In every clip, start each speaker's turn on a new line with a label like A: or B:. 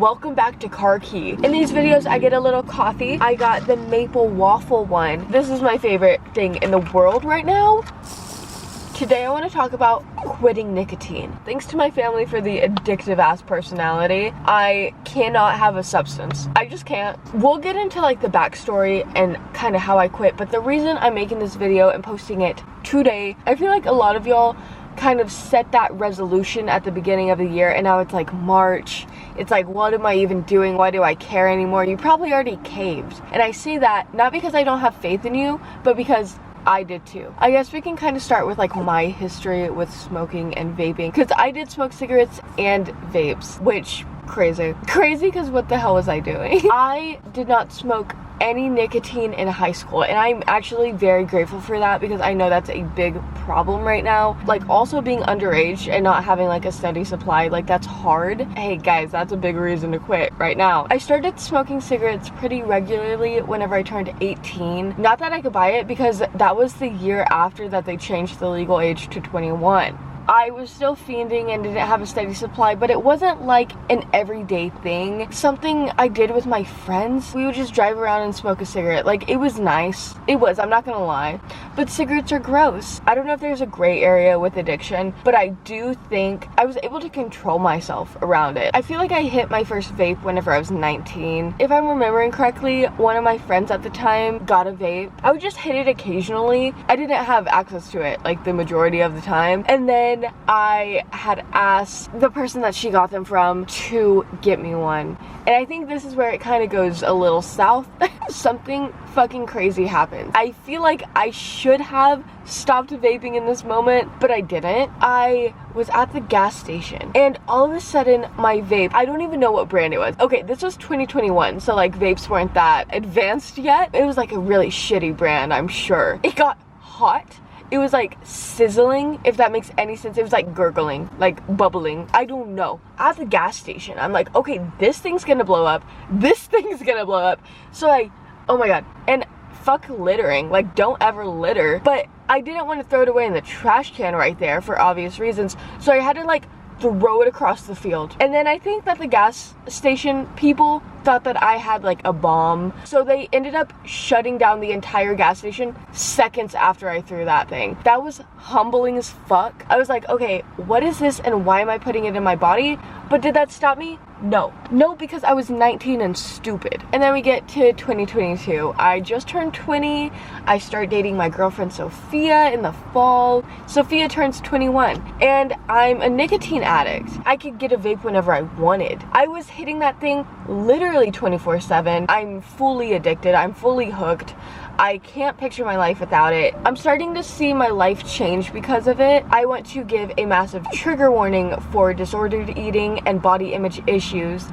A: welcome back to Car Key. In these videos I get a little coffee. I got the maple waffle one. This is my favorite thing in the world right now. Today I want to talk about quitting nicotine. Thanks to my family for the addictive ass personality, I cannot have a substance. I just can't. We'll get into like the backstory and kind of how I quit, but the reason I'm making this video and posting it today, I feel like a lot of y'all kind of set that resolution at the beginning of the year, and now it's like March. It's like, what am I even doing? Why do I care anymore? You probably already caved. And I say that not because I don't have faith in you, but because I did too. I guess we can kind of start with like my history with smoking and vaping, because I did smoke cigarettes and vapes, which crazy because what the hell was I doing? I did not smoke any nicotine in high school, and I'm actually very grateful for that because I know that's a big problem right now. Like also being underage and not having like a steady supply, like that's hard. Hey guys, that's a big reason to quit right now. I started smoking cigarettes pretty regularly whenever I turned 18. Not that I could buy it, because that was the year after that they changed the legal age to 21. I was still fiending and didn't have a steady supply, but it wasn't like an everyday thing. Something I did with my friends. We would just drive around and smoke a cigarette. Like, it was nice. It was, I'm not gonna lie. But cigarettes are gross. I don't know if there's a gray area with addiction, but I do think I was able to control myself around it. I feel like I hit my first vape whenever I was 19. If I'm remembering correctly, one of my friends at the time got a vape. I would just hit it occasionally. I didn't have access to it like the majority of the time. And then I had asked the person that she got them from to get me one. And I think this is where it kind of goes a little south. Something fucking crazy happened. I feel like I should have stopped vaping in this moment, but I didn't. I was at the gas station and all of a sudden my vape, I don't even know what brand it was. Okay, this was 2021, so like vapes weren't that advanced yet. It was like a really shitty brand, I'm sure. It got hot. It was like sizzling, if that makes any sense. It was like gurgling, like bubbling. I don't know. At the gas station, I'm like, okay, this thing's gonna blow up. This thing's gonna blow up. So oh my god. And fuck littering. Like, don't ever litter. But I didn't want to throw it away in the trash can right there for obvious reasons. So I had to like throw it across the field. And then I think that the gas station people thought that I had like a bomb, so they ended up shutting down the entire gas station seconds after I threw that thing. That was humbling as fuck. I was like, okay, what is this and why am I putting it in my body? But did that stop me? No, because I was 19 and stupid. And then we get to 2022. I just turned 20. I start dating my girlfriend Sophia in the fall. Sophia turns 21 and I'm a nicotine addict. I could get a vape whenever I wanted. I was hitting that thing literally 24/7. I'm fully addicted. I'm fully hooked. I can't picture my life without it. I'm starting to see my life change because of it. I want to give a massive trigger warning for disordered eating and body image issues.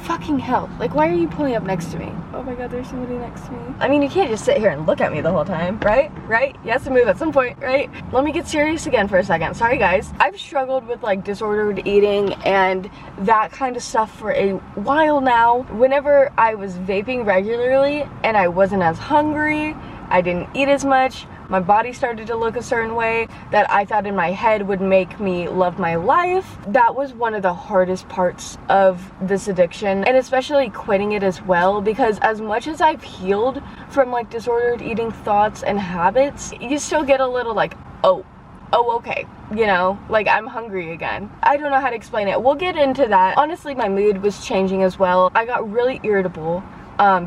A: Fucking hell. Like, why are you pulling up next to me? Oh my god, there's somebody next to me. I mean, you can't just sit here and look at me the whole time, right? Right? You have to move at some point, right? Let me get serious again for a second. Sorry, guys. I've struggled with like disordered eating and that kind of stuff for a while now. Whenever I was vaping regularly and I wasn't as hungry, I didn't eat as much, my body started to look a certain way that I thought in my head would make me love my life. That was one of the hardest parts of this addiction, and especially quitting it as well, because as much as I've healed from like disordered eating thoughts and habits, you still get a little like, oh okay, you know, like I'm hungry again. I don't know how to explain it. We'll get into that. Honestly, my mood was changing as well. I got really irritable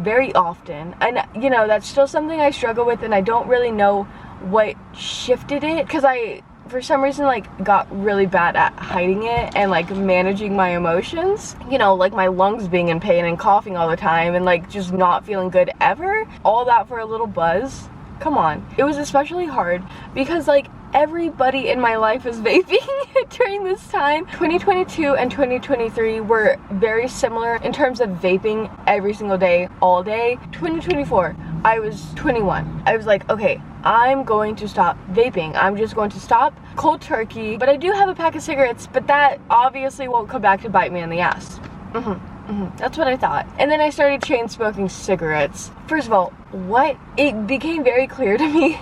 A: very often, and you know, that's still something I struggle with, and I don't really know what shifted it, because I for some reason like got really bad at hiding it and like managing my emotions, you know, like my lungs being in pain and coughing all the time and like just not feeling good ever. All that for a little buzz. Come on. It was especially hard because like everybody in my life was vaping during this time. 2022 and 2023 were very similar in terms of vaping every single day, all day. 2024, I was 21. I was like, okay, I'm going to stop vaping. I'm just going to stop cold turkey. But I do have a pack of cigarettes, but that obviously won't come back to bite me in the ass. That's what I thought. And then I started chain smoking cigarettes. First of all, it became very clear to me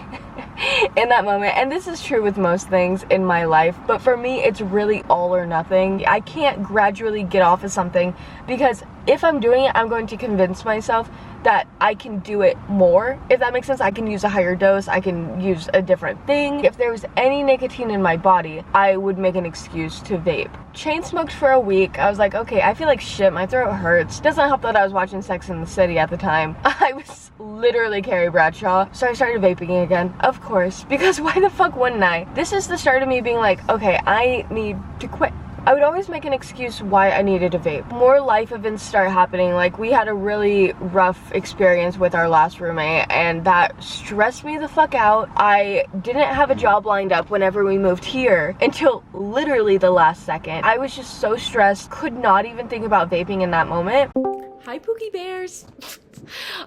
A: in that moment. And this is true with most things in my life, but for me it's really all or nothing. I can't gradually get off of something, because if I'm doing it, I'm going to convince myself that I can do it more. If that makes sense, I can use a higher dose, I can use a different thing. If there was any nicotine in my body, I would make an excuse to vape. Chain smoked for a week. I was like, okay, I feel like shit, my throat hurts. Doesn't help that I was watching Sex and the City at the time. I was literally Carrie Bradshaw. So I started vaping again, of course, because why the fuck wouldn't I? This is the start of me being like, okay, I need to quit. I would always make an excuse why I needed to vape. More life events start happening. Like, we had a really rough experience with our last roommate, and that stressed me the fuck out. I didn't have a job lined up whenever we moved here until literally the last second. I was just so stressed, could not even think about vaping in that moment. Hi, Pookie Bears.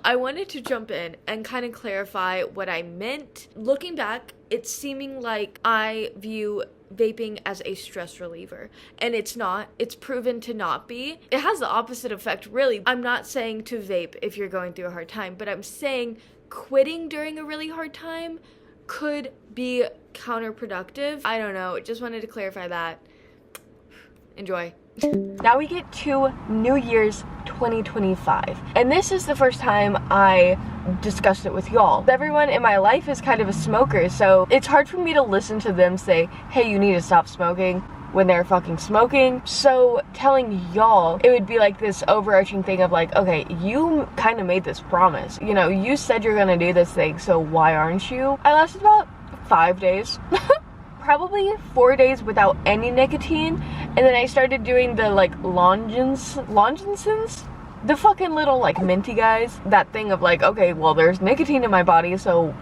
A: I wanted to jump in and kind of clarify what I meant. Looking back, it's seeming like I view vaping as a stress reliever, and it's not. It's proven to not be. It has the opposite effect, really. I'm not saying to vape if you're going through a hard time, but I'm saying quitting during a really hard time could be counterproductive. I don't know, just wanted to clarify that. Enjoy. Now we get to New Year's 2025, and this is the first time I discussed it with y'all. Everyone in my life is kind of a smoker, so it's hard for me to listen to them say, hey, you need to stop smoking, when they're fucking smoking. So telling y'all, it would be like this overarching thing of like, okay, you kind of made this promise, you know, you said you're gonna do this thing, so why aren't you? I lasted about 5 days. Probably 4 days without any nicotine, and then I started doing the like Longinsons, the fucking little like minty guys, that thing of like, okay, well, there's nicotine in my body, so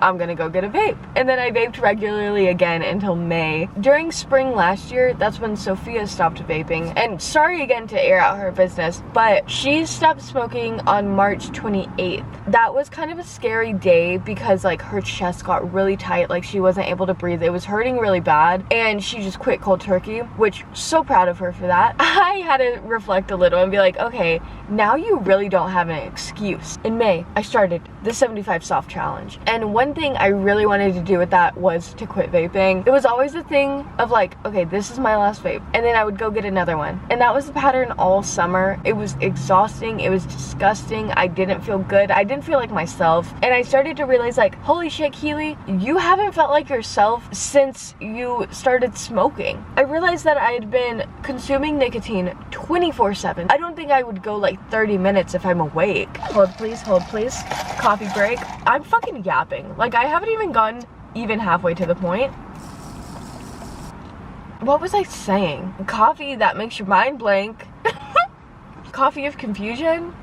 A: I'm gonna go get a vape. And then I vaped regularly again until May. During spring last year, that's when Sophia stopped vaping. And sorry again to air out her business, but she stopped smoking on March 28th. That was kind of a scary day because like her chest got really tight, like she wasn't able to breathe. It was hurting really bad, and she just quit cold turkey, which so proud of her for that. I had to reflect a little and be like, okay, now you really don't have an excuse. In May, I started the 75 soft challenge, and one thing I really wanted to do with that was to quit vaping. It was always a thing of like, okay, this is my last vape, and then I would go get another one, and that was the pattern all summer. It was exhausting, it was disgusting, I didn't feel good, I didn't feel like myself, and I started to realize like, holy shit, Keely, you haven't felt like yourself since you started smoking. I realized that I had been consuming nicotine 24/7. I don't think I would go like 30 minutes if I'm awake. Hold please, coffee break. I'm fucking yapping. Like, I haven't even gotten even halfway to the point. What was I saying? Coffee that makes your mind blank. Coffee of confusion?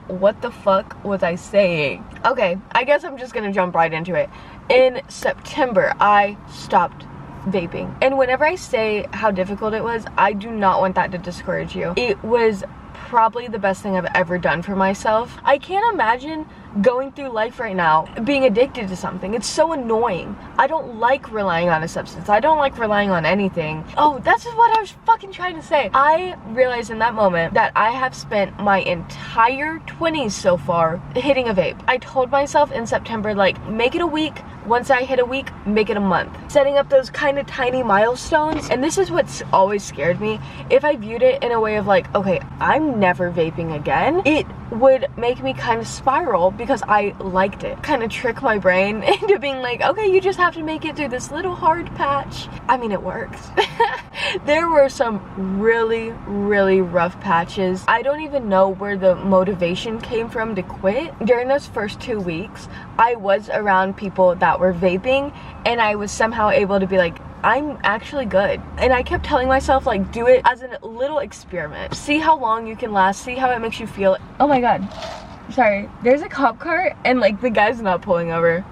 A: What the fuck was I saying? Okay, I guess I'm just gonna jump right into it. In September, I stopped vaping. And whenever I say how difficult it was, I do not want that to discourage you. It was probably the best thing I've ever done for myself. I can't imagine going through life right now being addicted to something. It's so annoying. I don't like relying on a substance. I don't like relying on anything. Oh, that's just what I was fucking trying to say. I realized in that moment that I have spent my entire 20s so far hitting a vape. I told myself in September, like, make it a week. Once I hit a week, make it a month. Setting up those kind of tiny milestones. And this is what's always scared me. If I viewed it in a way of like, okay, I'm never vaping again, it would make me kind of spiral because I liked it. Kind of trick my brain into being like, okay, you just have to make it through this little hard patch. I mean, it works. There were some really, really rough patches. I don't even know where the motivation came from to quit. During those first 2 weeks, I was around people that were vaping, and I was somehow able to be like, I'm actually good. And I kept telling myself, like, do it as a little experiment. See how long you can last, see how it makes you feel. Oh my god. Sorry. There's a cop car, and like the guy's not pulling over.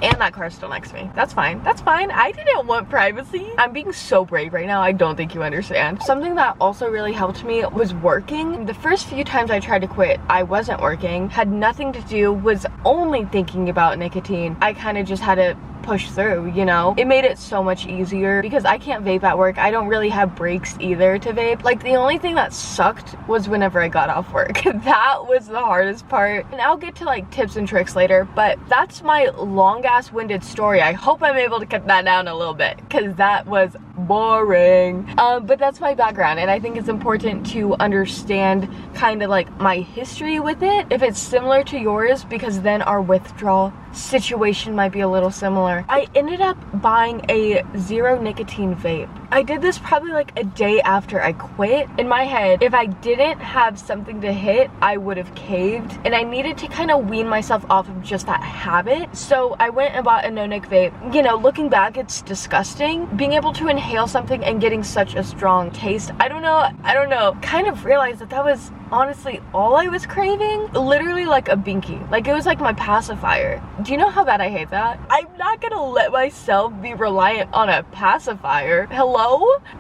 A: And that car's still next to me. That's fine. That's fine. I didn't want privacy. I'm being so brave right now. I don't think you understand. Something that also really helped me was working. The first few times I tried to quit, I wasn't working. Had nothing to do, was only thinking about nicotine. I kind of just had to push through, you know? It made it so much easier because I can't vape at work. I don't really have breaks either to vape. Like, the only thing that sucked was whenever I got off work. That was the hardest part. And I'll get to like tips and tricks later, but that's my long ass winded story. I hope I'm able to cut that down a little bit because that was boring. But that's my background, and I think it's important to understand kind of like my history with it if it's similar to yours, because then our withdrawal situation might be a little similar. I ended up buying a zero nicotine vape. I did this probably like a day after I quit. In my head, if I didn't have something to hit, I would have caved, and I needed to kind of wean myself off of just that habit. So I went and bought a no-nic vape. You know, looking back, it's disgusting. Being able to inhale something and getting such a strong taste, I don't know, kind of realized that was honestly all I was craving. Literally like a binky. Like, it was like my pacifier. Do you know how bad I hate that? I'm not gonna let myself be reliant on a pacifier. Hello?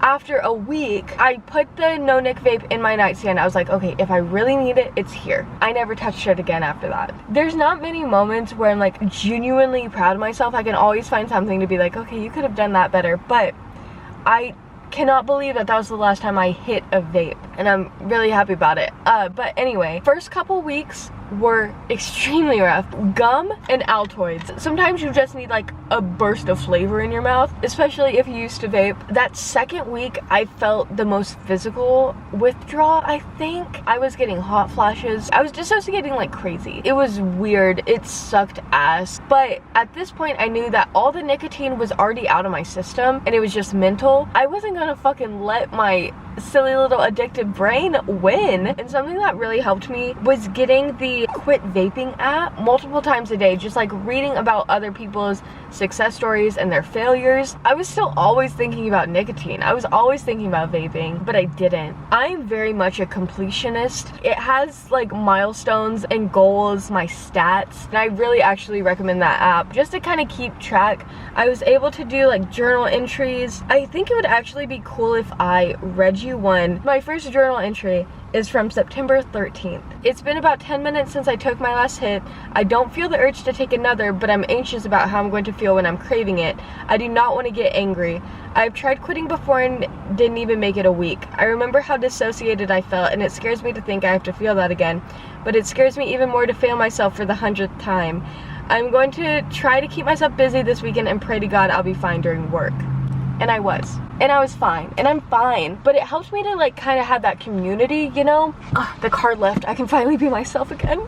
A: After a week, I put the no-nic vape in my nightstand. I was like, okay, if I really need it, it's here. I never touched it again after that. There's not many moments where I'm like genuinely proud of myself. I can always find something to be like, okay, you could have done that better, but I cannot believe that was the last time I hit a vape, and I'm really happy about it. But anyway, first couple weeks were extremely rough. Gum and Altoids. Sometimes you just need like a burst of flavor in your mouth, especially if you used to vape. That second week, I felt the most physical withdrawal, I think. I was getting hot flashes. I was dissociating like crazy. It was weird. It sucked ass. But at this point, I knew that all the nicotine was already out of my system, and it was just mental. I wasn't gonna fucking let my silly little addictive brain win. And something that really helped me was getting the Quit Vaping app multiple times a day, just like reading about other people's success stories and their failures. I was still always thinking about nicotine. I was always thinking about vaping, but I didn't. I'm very much a completionist. It has like milestones and goals, my stats, and I really actually recommend that app just to kind of keep track. I was able to do like journal entries. I think it would actually be cool if I read you one. My first journal entry is from September 13th. It's been about 10 minutes since I took my last hit. I don't feel the urge to take another, but I'm anxious about how I'm going to feel when I'm craving it. I do not want to get angry. I've tried quitting before and didn't even make it a week. I remember how dissociated I felt, and it scares me to think I have to feel that again. But it scares me even more to fail myself for the 100th time. I'm going to try to keep myself busy this weekend and pray to God I'll be fine during work. And I was. And I was fine. And I'm fine. But it helped me to like kind of have that community, you know? The car left. I can finally be myself again.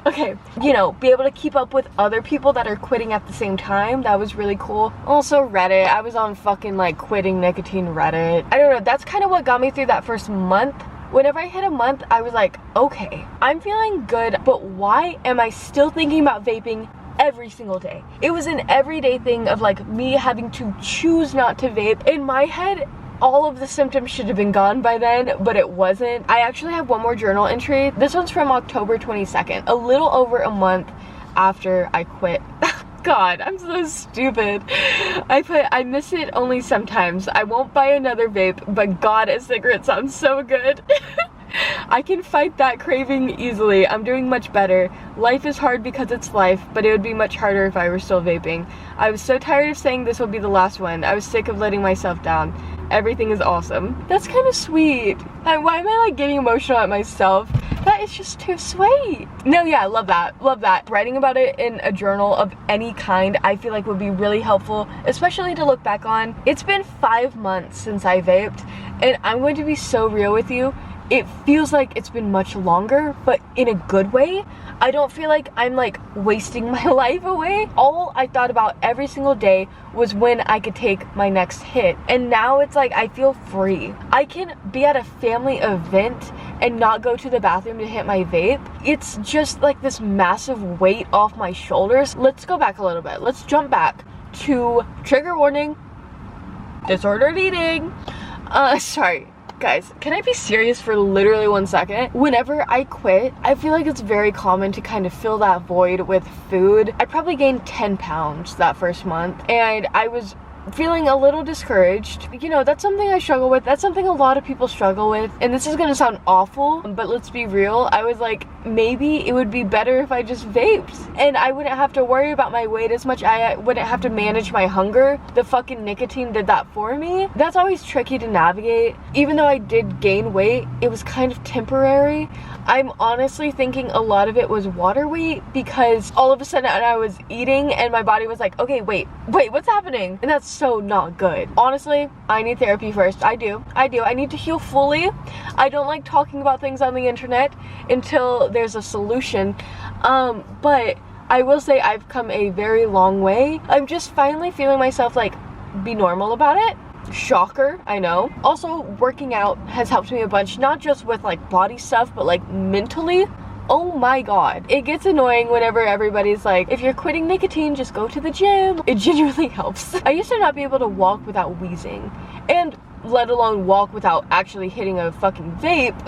A: Okay. You know, be able to keep up with other people that are quitting at the same time. That was really cool. Also Reddit. I was on fucking like quitting nicotine Reddit. I don't know. That's kind of what got me through that first month. Whenever I hit a month, I was like, okay, I'm feeling good, but why am I still thinking about vaping every single day? It was an everyday thing of like me having to choose not to vape. In my head, all of the symptoms should have been gone by then, but it wasn't. I actually have one more journal entry. This one's from October 22nd, a little over a month after I quit. God, I'm so stupid. I miss it only sometimes. I won't buy another vape, but God, a cigarette sounds so good. I can fight that craving easily. I'm doing much better. Life is hard because it's life, but it would be much harder if I were still vaping. I was so tired of saying this will be the last one. I was sick of letting myself down. Everything is awesome. That's kind of sweet. Why am I like getting emotional at myself? That is just too sweet. No, yeah, love that. Love that. Writing about it in a journal of any kind, I feel like would be really helpful, especially to look back on. It's been 5 months since I vaped, and I'm going to be so real with you. It feels like it's been much longer, but in a good way. I don't feel like I'm like wasting my life away. All I thought about every single day was when I could take my next hit. And now it's like I feel free. I can be at a family event and not go to the bathroom to hit my vape. It's just like this massive weight off my shoulders. Let's go back a little bit. Let's jump back to trigger warning, disordered eating. Sorry. Guys, can I be serious for literally 1 second? Whenever I quit, I feel like it's very common to kind of fill that void with food. I probably gained 10 pounds that first month, and I was feeling a little discouraged. You know, that's something I struggle with. That's something a lot of people struggle with. And this is gonna sound awful, but let's be real. I was like maybe it would be better if I just vaped and I wouldn't have to worry about my weight as much. I wouldn't have to manage my hunger. The fucking nicotine did that for me. That's always tricky to navigate. Even though I did gain weight, it was kind of temporary. I'm honestly thinking a lot of it was water weight, because all of a sudden I was eating and my body was like, okay, wait, what's happening? And that's so not good. Honestly, I need therapy first. I do. I need to heal fully. I don't like talking about things on the internet until there's a solution. But I will say I've come a very long way. I'm just finally feeling myself like be normal about it. Shocker, I know. Also, working out has helped me a bunch, not just with like body stuff, but like mentally. Oh my god. It gets annoying whenever everybody's like, if you're quitting nicotine, just go to the gym. It genuinely helps. I used to not be able to walk without wheezing, and let alone walk without actually hitting a fucking vape.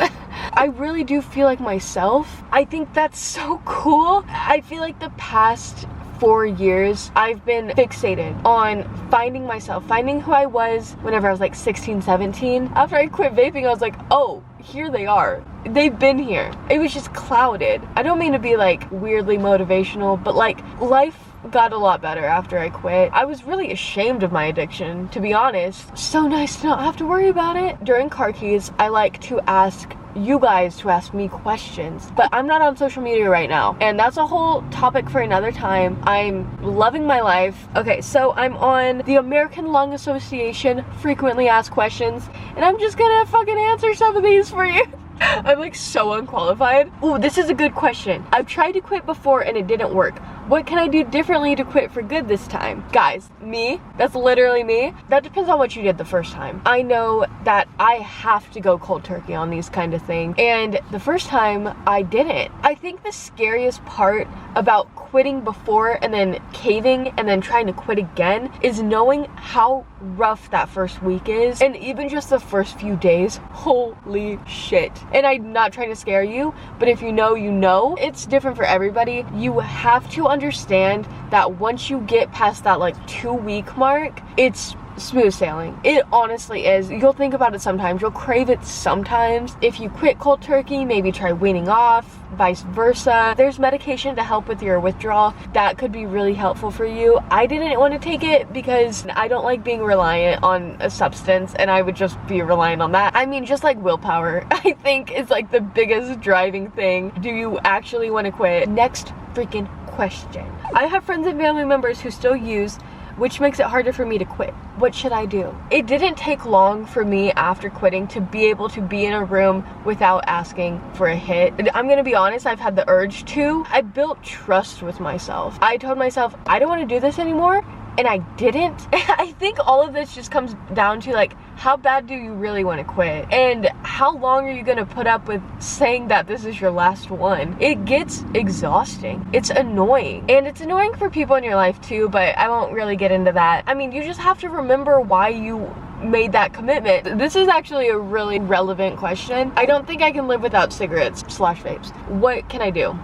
A: I really do feel like myself. I think that's so cool. I feel like the past 4 years I've been fixated on finding myself, finding who I was whenever I was like 16, 17. After I quit vaping, I was like, oh, here they are. They've been here. It was just clouded. I don't mean to be like weirdly motivational, but like life got a lot better after I quit. I was really ashamed of my addiction, to be honest. So nice to not have to worry about it. During car keys, I like to ask you guys to ask me questions, but I'm not on social media right now, and that's a whole topic for another time. I'm loving my life. Okay, so I'm on the American Lung Association frequently asked questions, and I'm just gonna fucking answer some of these for you. I'm like so unqualified. Ooh, this is a good question. I've tried to quit before and it didn't work. What can I do differently to quit for good this time? Guys, me, that's literally me. That depends on what you did the first time. I know that I have to go cold turkey on these kind of things, and the first time I didn't. I think the scariest part about quitting before and then caving and then trying to quit again is knowing how rough that first week is, and even just the first few days. Holy shit. And I'm not trying to scare you, but if you know, you know. It's different for everybody. You have to understand that once you get past that like 2-week mark, it's smooth sailing. It honestly is. You'll think about it sometimes, you'll crave it sometimes. If you quit cold turkey, maybe try weaning off, vice versa. There's medication to help with your withdrawal that could be really helpful for you. I didn't want to take it because I don't like being reliant on a substance, and I would just be reliant on that. I mean, just like willpower, I think is like the biggest driving thing. Do you actually want to quit? Next freaking question. I have friends and family members who still use, which makes it harder for me to quit. What should I do? It didn't take long for me after quitting to be able to be in a room without asking for a hit. I'm gonna be honest, I've had the urge to. I built trust with myself. I told myself, I don't want to do this anymore, and I didn't. I think all of this just comes down to like, how bad do you really want to quit? And how long are you gonna put up with saying that this is your last one? It gets exhausting. It's annoying. And it's annoying for people in your life too, but I won't really get into that. I mean, you just have to remember why you made that commitment. This is actually a really relevant question. I don't think I can live without cigarettes / vapes. What can I do?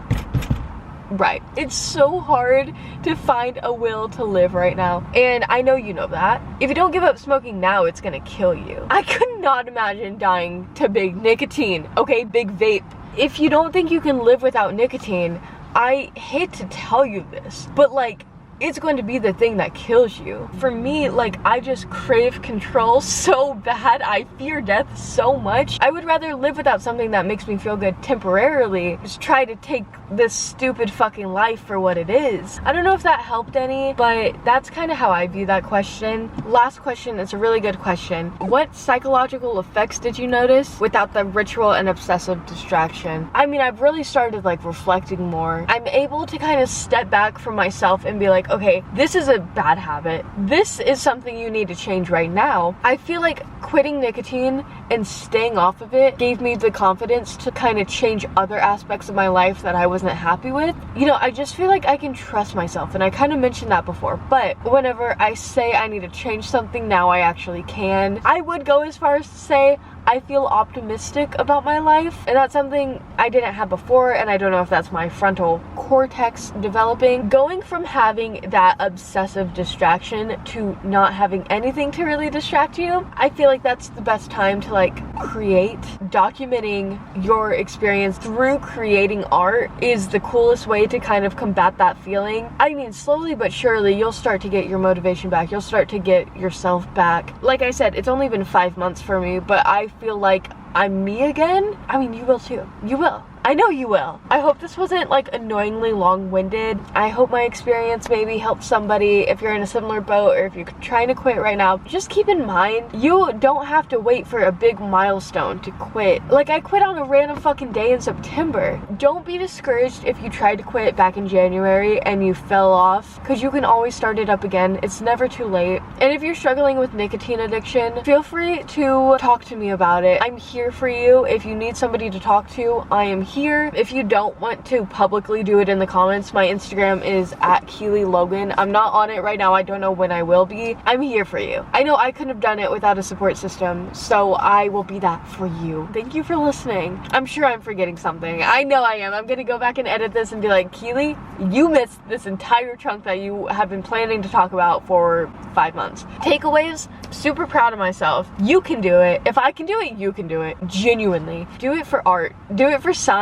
A: Right. It's so hard to find a will to live right now. And I know you know that. If you don't give up smoking now, it's gonna kill you. I could not imagine dying to big nicotine. Okay, big vape. If you don't think you can live without nicotine, I hate to tell you this, but like, it's going to be the thing that kills you. For me, like, I just crave control so bad. I fear death so much. I would rather live without something that makes me feel good temporarily. Just try to take this stupid fucking life for what it is. I don't know if that helped any, but that's kind of how I view that question. Last question is a really good question. What psychological effects did you notice without the ritual and obsessive distraction? I mean, I've really started like reflecting more. I'm able to kind of step back from myself and be like, okay, this is a bad habit. This is something you need to change right now. I feel like quitting nicotine and staying off of it gave me the confidence to kind of change other aspects of my life that I wasn't happy with. You know, I just feel like I can trust myself, and I kind of mentioned that before, but whenever I say I need to change something, now I actually can. I would go as far as to say I feel optimistic about my life, and that's something I didn't have before, and I don't know if that's my frontal cortex developing. Going from having that obsessive distraction to not having anything to really distract you, I feel like that's the best time to like create. Documenting your experience through creating art is the coolest way to kind of combat that feeling. I mean, slowly but surely you'll start to get your motivation back. You'll start to get yourself back. Like I said, it's only been 5 months for me, but I feel like I'm me again. I mean, you will too. You will. I know you will. I hope this wasn't like annoyingly long-winded. I hope my experience maybe helped somebody. If you're in a similar boat or if you're trying to quit right now, just keep in mind, you don't have to wait for a big milestone to quit. Like, I quit on a random fucking day in September. Don't be discouraged if you tried to quit back in January and you fell off, because you can always start it up again. It's never too late. And if you're struggling with nicotine addiction, feel free to talk to me about it. I'm here for you. If you need somebody to talk to, I am here. If you don't want to publicly do it in the comments, my Instagram is @KeelyLogan. I'm not on it right now. I don't know when I will be. I'm here for you. I know I couldn't have done it without a support system, so I will be that for you. Thank you for listening. I'm sure I'm forgetting something. I know I am. I'm gonna go back and edit this and be like, Keely, you missed this entire chunk that you have been planning to talk about for 5 months. Takeaways, super proud of myself. You can do it. If I can do it, you can do it. Genuinely. Do it for art. Do it for science.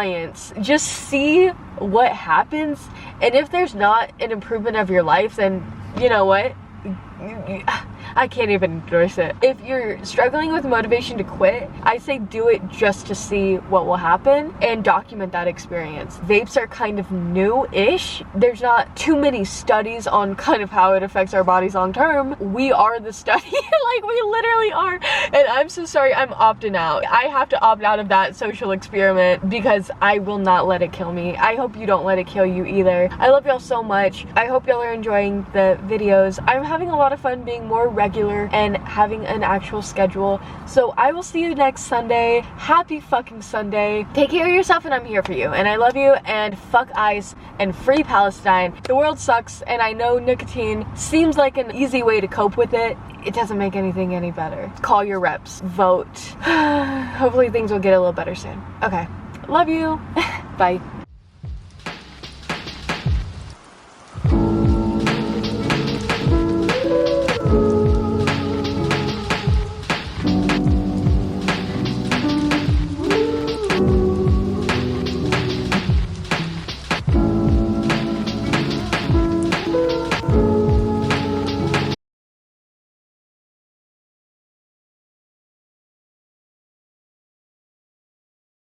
A: Just see what happens. And if there's not an improvement of your life, then you know what? I can't even endorse it. If you're struggling with motivation to quit, I say do it just to see what will happen and document that experience. Vapes are kind of new-ish. There's not too many studies on kind of how it affects our bodies long term. We are the study. Like, we literally are. And I'm so sorry, I'm opting out. I have to opt out of that social experiment because I will not let it kill me. I hope you don't let it kill you either. I love y'all so much. I hope y'all are enjoying the videos. I'm having a lot of fun being more regular and having an actual schedule. So I will see you next Sunday. Happy fucking Sunday. Take care of yourself, and I'm here for you. And I love you, and fuck ICE and free Palestine. The world sucks, and I know nicotine seems like an easy way to cope with it. It doesn't make anything any better. Call your reps. Vote. Hopefully things will get a little better soon. Okay. Love you. Bye.